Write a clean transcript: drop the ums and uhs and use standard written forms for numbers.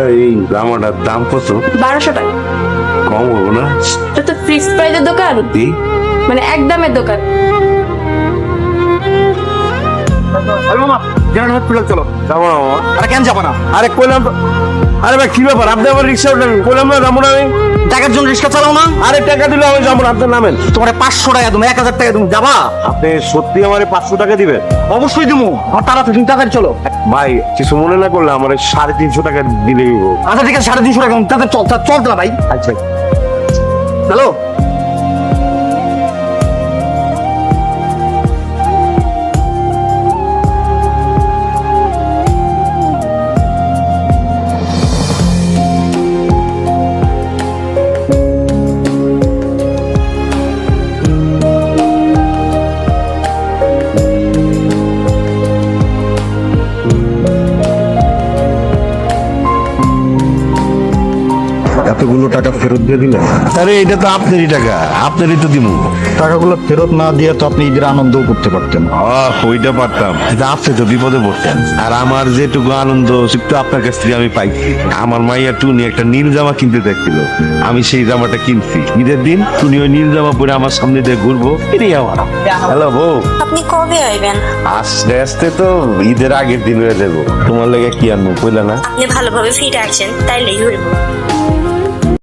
এই জামাটার দাম কত? 1200 টাকা। কম হবো না? এটা তো ফিক্স প্রাইজের দোকান, মানে একদমের দোকান। চলো যাবো না মামা। আরে কেন যাবো না? আরে কইলাম তো। আরে ভাই কি ব্যাপার, আপনি আমার রিক্সা উঠলেন, কইলাম না যাবো না আমি। টাকার জন্য রিক্সা চালাও না? আরে টাকা দিলে আমি যাবো না, আপনি নামেন। তোমার 500 টাকা তুমি 1000 টাকা তুমি যাবা? আপনি সত্যি আমার 500 টাকা দিবেন? অবশ্যই দিমু। আমার তাড়াতাড়ি তুমি তাড়াতাড়ি চলো। ভাই কিছু মনে না করলে আমার 350 টাকা দিলেই হবো। আচ্ছা ঠিক আছে 350 টাকা তাড়াতাড়ি চল না ভাই। আচ্ছা হ্যালো এতগুলো টাকা ফেরত দিয়ে দিলেন? আরে এটা তো আপনারই টাকা, আপনারই তো দিমু। টাকাগুলো ফেরত না দিয়ে তো আপনি ঈদের আনন্দও করতে পারতেন। ওইটা পারতাম, কিন্তু আপনি তো বিপদে পড়তেন। আর আমার যেটুকু আনন্দ একটু আপনার কাছ থেকে আমি পাইছি। আমার মাইয়া টুনি একটা নীল জামা কিনতে দেখছিল, আমি সেই জামাটা কিনছি। ঈদের দিন টুনি ওই নীল জামা পরে আমার সামনে দিয়ে ঘুরবো, এটাই আমার। হ্যালো বউ, আপনি কবে আইবেন? আস্তে আস্তে তো ঈদের আগের দিন হয়ে যাবো। তোমার লেগে কি আনবো কইলা না? আপনি ভালোভাবে ফিরে আসেন তাইলেই হইব।